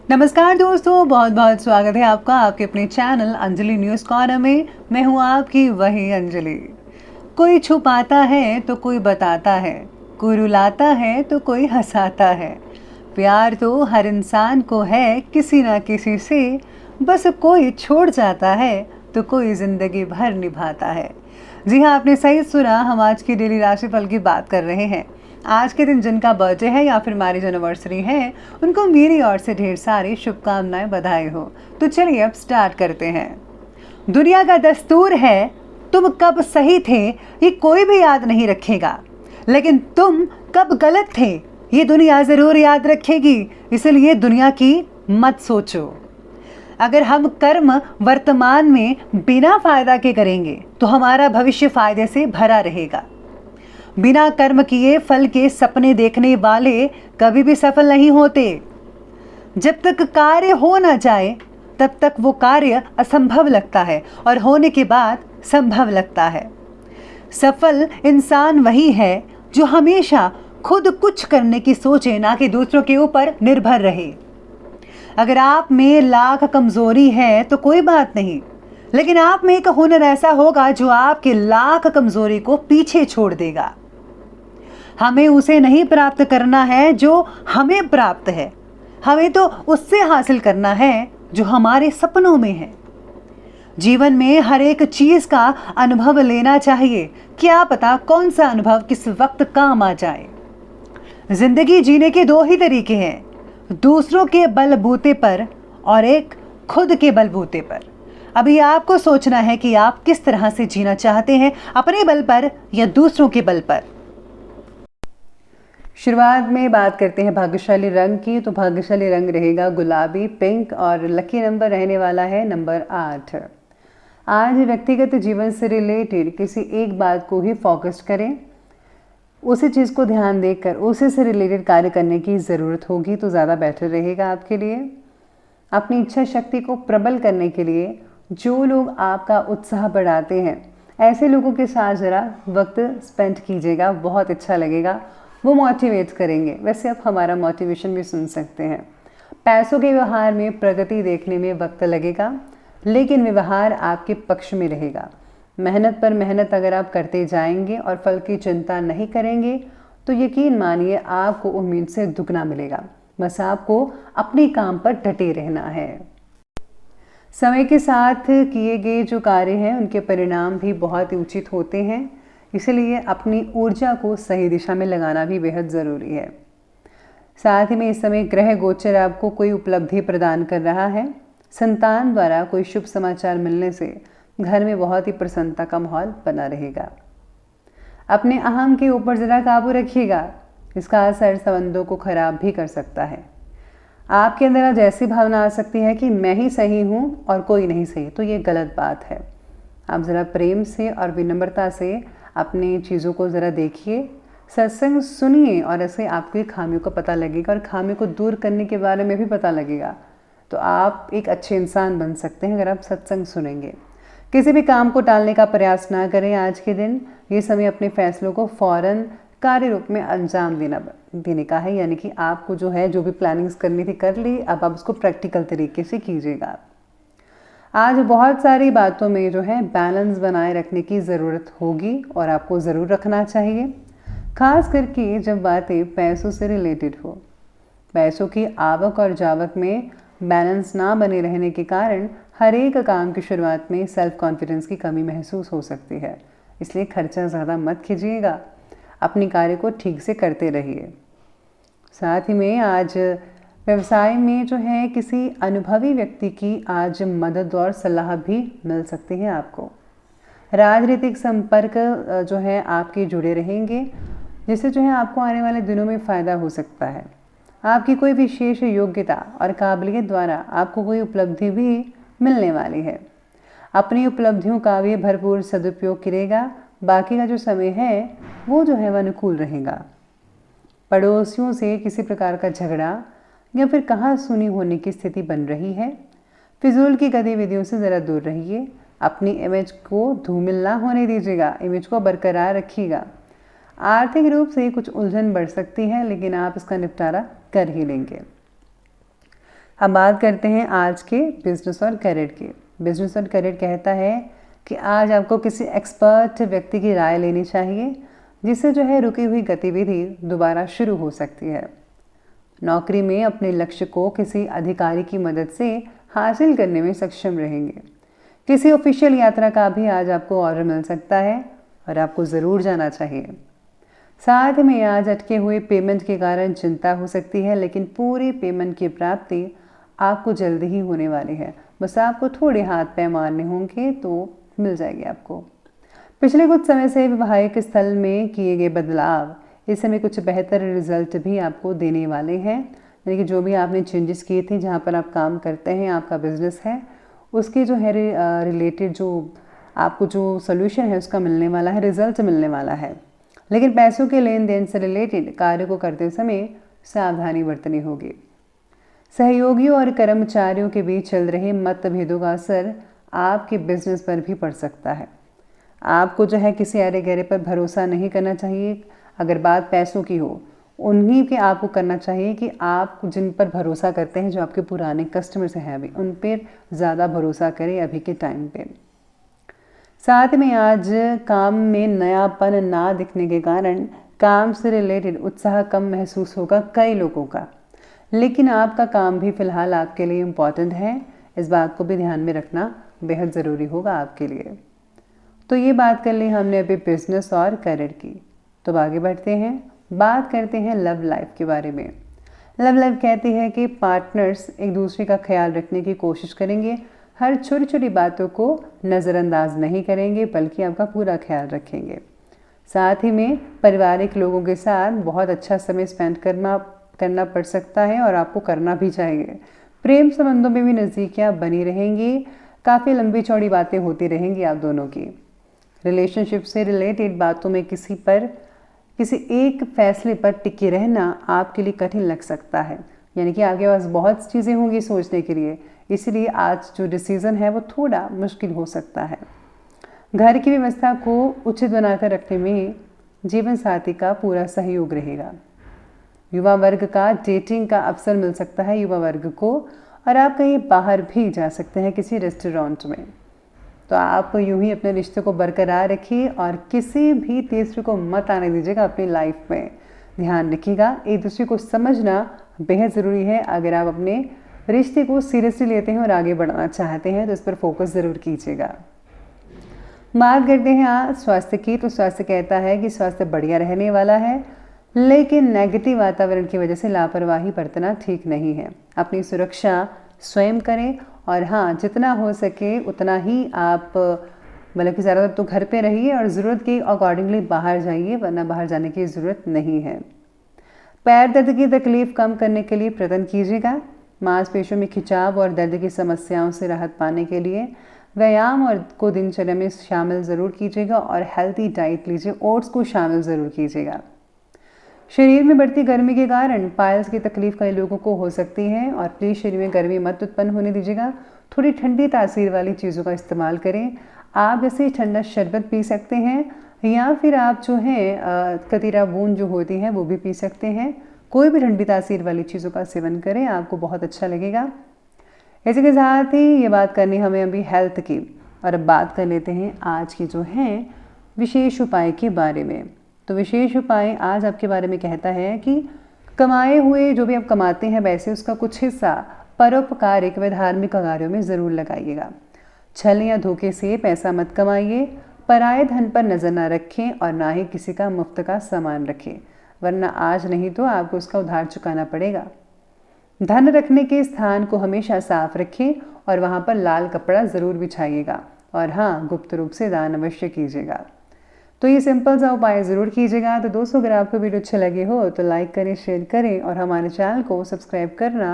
नमस्कार दोस्तों, बहुत बहुत स्वागत है आपका आपके अपने चैनल अंजलि न्यूज़ कॉर्नर में। मैं हूँ आपकी वही अंजलि। कोई छुपाता है तो कोई बताता है, कोई रुलाता है तो कोई हंसाता है। प्यार तो हर इंसान को है किसी ना किसी से, बस कोई छोड़ जाता है तो कोई ज़िंदगी भर निभाता है। जी हाँ, आपने सही सुना, हम आज की डेली राशिफल की बात कर रहे हैं। आज के दिन जिनका बर्थडे है या फिर मैरिज एनिवर्सरी है, उनको मेरी ओर से ढेर सारी शुभकामनाएं, बधाई हो। तो चलिए अब स्टार्ट करते हैं। दुनिया का दस्तूर है, तुम कब सही थे ये कोई भी याद नहीं रखेगा, लेकिन तुम कब गलत थे ये दुनिया ज़रूर याद रखेगी। इसलिए दुनिया की मत सोचो। अगर हम कर्म वर्तमान में बिना फायदा के करेंगे तो हमारा भविष्य फायदे से भरा रहेगा। बिना कर्म किए फल के सपने देखने वाले कभी भी सफल नहीं होते। जब तक कार्य हो ना जाए तब तक वो कार्य असंभव लगता है और होने के बाद संभव लगता है। सफल इंसान वही है जो हमेशा खुद कुछ करने की सोचे, ना कि दूसरों के ऊपर निर्भर रहे। अगर आप में लाख कमजोरी है तो कोई बात नहीं, लेकिन आप में एक हुनर ऐसा होगा जो आपके लाख कमजोरी को पीछे छोड़ देगा। हमें उसे नहीं प्राप्त करना है जो हमें प्राप्त है, हमें तो उससे हासिल करना है जो हमारे सपनों में है। जीवन में हर एक चीज का अनुभव लेना चाहिए, क्या पता कौन सा अनुभव किस वक्त काम आ जाए। जिंदगी जीने के दो ही तरीके हैं, दूसरों के बलबूते पर और एक खुद के बलबूते पर। अभी आपको सोचना है कि आप किस तरह से जीना चाहते हैं, अपने बल पर या दूसरों के बल पर। शुरुआत में बात करते हैं भाग्यशाली रंग की। तो भाग्यशाली रंग रहेगा गुलाबी, पिंक और लकी नंबर रहने वाला है नंबर 8। आज व्यक्तिगत जीवन से रिलेटेड किसी एक बात को ही फोकस करें, उसी चीज़ को ध्यान देकर उसी से रिलेटेड कार्य करने की ज़रूरत होगी तो ज़्यादा बेटर रहेगा आपके लिए। अपनी इच्छा शक्ति को प्रबल करने के लिए जो लोग आपका उत्साह बढ़ाते हैं, ऐसे लोगों के साथ ज़रा वक्त स्पेंड कीजिएगा, बहुत अच्छा लगेगा। वो मोटिवेट करेंगे। वैसे आप हमारा मोटिवेशन भी सुन सकते हैं। पैसों के व्यवहार में प्रगति देखने में वक्त लगेगा, लेकिन व्यवहार आपके पक्ष में रहेगा। मेहनत पर मेहनत अगर आप करते जाएंगे और फल की चिंता नहीं करेंगे तो यकीन मानिए आपको उम्मीद से दुगना मिलेगा। बस आपको अपने काम पर डटे रहना है। समय के साथ किए गए जो कार्य हैं उनके परिणाम भी बहुत ही उचित होते हैं, इसलिए अपनी ऊर्जा को सही दिशा में लगाना भी बेहद ज़रूरी है। साथ ही में इस समय ग्रह गोचर आपको कोई उपलब्धि प्रदान कर रहा है। संतान द्वारा कोई शुभ समाचार मिलने से घर में बहुत ही प्रसन्नता का माहौल बना रहेगा। अपने अहम के ऊपर ज़रा काबू रखिएगा, इसका असर संबंधों को खराब भी कर सकता है। आपके अंदर आज ऐसी भावना आ सकती है कि मैं ही सही हूँ और कोई नहीं सही, तो ये गलत बात है। आप ज़रा प्रेम से और विनम्रता से अपनी चीज़ों को ज़रा देखिए, सत्संग सुनिए और ऐसे आपकी खामियों का पता लगेगा और खामियों को दूर करने के बारे में भी पता लगेगा। तो आप एक अच्छे इंसान बन सकते हैं अगर आप सत्संग सुनेंगे। किसी भी काम को टालने का प्रयास ना करें आज के दिन। ये समय अपने फैसलों को फ़ौरन कार्य रूप में अंजाम देने का है, यानी कि आपको जो है जो भी प्लानिंग्स करनी थी कर ली, अब आप उसको प्रैक्टिकल तरीके से कीजिएगा। आज बहुत सारी बातों में जो है बैलेंस बनाए रखने की ज़रूरत होगी और आपको ज़रूर रखना चाहिए, खास करके जब बातें पैसों से रिलेटेड हो। पैसों की आवक और जावक में बैलेंस ना बने रहने के कारण हर एक काम की शुरुआत में सेल्फ कॉन्फिडेंस की कमी महसूस हो सकती है, इसलिए खर्चा ज़्यादा मत कीजिएगा, अपनी कार्य को ठीक से करते रहिए। साथ ही में आज व्यवसाय में जो है किसी अनुभवी व्यक्ति की आज मदद और सलाह भी मिल सकती है आपको। राजनीतिक संपर्क जो है आपके जुड़े रहेंगे, जिससे जो है आपको आने वाले दिनों में फ़ायदा हो सकता है। आपकी कोई विशेष योग्यता और काबिलियत द्वारा आपको कोई उपलब्धि भी मिलने वाली है। अपनी उपलब्धियों का भी भरपूर सदुपयोग करेगा। बाकी का जो समय है वो जो है वह अनुकूल रहेगा। पड़ोसियों से किसी प्रकार का झगड़ा या फिर कहा सुनी होने की स्थिति बन रही है। फिजूल की गतिविधियों से ज़रा दूर रहिए। अपनी इमेज को धूमिल ना होने दीजिएगा, इमेज को बरकरार रखिएगा। आर्थिक रूप से कुछ उलझन बढ़ सकती है, लेकिन आप इसका निपटारा कर ही लेंगे। अब बात करते हैं आज के बिजनेस और करियर की। बिजनेस और करियर कहता है कि आज आपको किसी एक्सपर्ट व्यक्ति की राय लेनी चाहिए, जिससे जो है रुकी हुई गतिविधि दोबारा शुरू हो सकती है। नौकरी में अपने लक्ष्य को किसी अधिकारी की मदद से हासिल करने में सक्षम रहेंगे। किसी ऑफिशियल यात्रा का भी आज आपको ऑर्डर मिल सकता है और आपको ज़रूर जाना चाहिए। साथ में आज अटके हुए पेमेंट के कारण चिंता हो सकती है, लेकिन पूरी पेमेंट की प्राप्ति आपको जल्दी ही होने वाली है। बस आपको थोड़े हाथ पैर मारने होंगे तो मिल जाएगी आपको। पिछले कुछ समय से वैवाहिक स्थल में किए गए बदलाव इस समय कुछ बेहतर रिजल्ट भी आपको देने वाले हैं। यानी कि जो भी आपने चेंजेस किए थे, जहाँ पर आप काम करते हैं, आपका बिजनेस है, उसके जो है रिलेटेड जो आपको जो सोल्यूशन है उसका मिलने वाला है, रिजल्ट मिलने वाला है। लेकिन पैसों के लेन देन से रिलेटेड कार्य को करते समय सावधानी बरतनी होगी। सहयोगियों और कर्मचारियों के बीच चल रहे मतभेदों का असर आपके बिजनेस पर भी पड़ सकता है। आपको जो है किसी अरे गहरे पर भरोसा नहीं करना चाहिए। अगर बात पैसों की हो, उन्हीं के आपको करना चाहिए कि आप जिन पर भरोसा करते हैं, जो आपके पुराने कस्टमर्स हैं अभी, उन पर ज़्यादा भरोसा करें अभी के टाइम पे। साथ में आज काम में नयापन ना दिखने के कारण काम से रिलेटेड उत्साह कम महसूस होगा कई लोगों का। लेकिन आपका काम भी फ़िलहाल आपके लिए इम्पॉर्टेंट है, इस बात को भी ध्यान में रखना बेहद ज़रूरी होगा आपके लिए। तो ये बात कर ली हमने अभी बिजनेस और करियर की। तो आगे बढ़ते हैं, बात करते हैं लव लाइफ के बारे में। लव लाइफ कहती है कि पार्टनर्स एक दूसरे का ख्याल रखने की कोशिश करेंगे, हर छोटी छोटी बातों को नज़रअंदाज नहीं करेंगे, बल्कि आपका पूरा ख्याल रखेंगे। साथ ही में पारिवारिक लोगों के साथ बहुत अच्छा समय स्पेंड करना पड़ सकता है और आपको करना भी चाहिए। प्रेम संबंधों में भी नज़दीकियाँ बनी रहेंगी, काफ़ी लंबी चौड़ी बातें होती रहेंगी आप दोनों की। रिलेशनशिप से रिलेटेड बातों में किसी एक फैसले पर टिके रहना आपके लिए कठिन लग सकता है। यानी कि आपके पास बहुत चीज़ें होंगी सोचने के लिए, इसलिए आज जो डिसीज़न है वो थोड़ा मुश्किल हो सकता है। घर की व्यवस्था को उचित बनाकर रखने में जीवन साथी का पूरा सहयोग रहेगा। युवा वर्ग का डेटिंग का अवसर मिल सकता है युवा वर्ग को, और आप कहीं बाहर भी जा सकते हैं किसी रेस्टोरेंट में। तो आप यूं ही अपने रिश्ते को बरकरार रखिए और किसी भी तीसरे को मत आने दीजिएगा अपनी लाइफ में। ध्यान रखिएगा, एक दूसरे को समझना बेहद ज़रूरी है। अगर आप अपने रिश्ते को सीरियसली लेते हैं और आगे बढ़ाना चाहते हैं तो इस पर फोकस ज़रूर कीजिएगा। बात करते हैं आज स्वास्थ्य की। तो स्वास्थ्य कहता है कि स्वास्थ्य बढ़िया रहने वाला है, लेकिन नेगेटिव वातावरण की वजह से लापरवाही बरतना ठीक नहीं है। अपनी सुरक्षा स्वयं करें और हाँ, जितना हो सके उतना ही आप मतलब कि ज़्यादातर तो घर पे रहिए और ज़रूरत के अकॉर्डिंगली बाहर जाइए, वरना बाहर जाने की ज़रूरत नहीं है। पैर दर्द की तकलीफ़ कम करने के लिए प्रयत्न कीजिएगा। मांसपेशियों में खिंचाव और दर्द की समस्याओं से राहत पाने के लिए व्यायाम और को दिनचर्या में शामिल ज़रूर कीजिएगा और हेल्थी डाइट लीजिए, ओट्स को शामिल ज़रूर कीजिएगा। शरीर में बढ़ती गर्मी के कारण पाइल्स की तकलीफ कई लोगों को हो सकती है और प्लीज़ शरीर में गर्मी मत उत्पन्न होने दीजिएगा। थोड़ी ठंडी तासीर वाली चीज़ों का इस्तेमाल करें। आप जैसे ठंडा शरबत पी सकते हैं या फिर आप जो है कतीरा बूंद जो होती है वो भी पी सकते हैं। कोई भी ठंडी तासीर वाली चीज़ों का सेवन करें, आपको बहुत अच्छा लगेगा। इसी के साथ ही ये बात करनी हमें अभी हेल्थ की, और अब बात कर लेते हैं आज की जो है विशेष उपाय के बारे में। तो विशेष उपाय आज आपके बारे में कहता है कि कमाए हुए जो भी आप कमाते हैं वैसे उसका कुछ हिस्सा परोपकारिक व धार्मिक कार्यों में ज़रूर लगाइएगा। छल या धोखे से पैसा मत कमाइए। पराये धन पर नज़र ना रखें और ना ही किसी का मुफ्त का सामान रखें, वरना आज नहीं तो आपको उसका उधार चुकाना पड़ेगा। धन रखने के स्थान को हमेशा साफ रखें और वहाँ पर लाल कपड़ा ज़रूर बिछाइएगा। और हाँ, गुप्त रूप से दान अवश्य कीजिएगा। तो ये सिंपल सा उपाय ज़रूर कीजिएगा। तो दोस्तों, अगर आपको वीडियो अच्छे लगे हो तो लाइक करें, शेयर करें और हमारे चैनल को सब्सक्राइब करना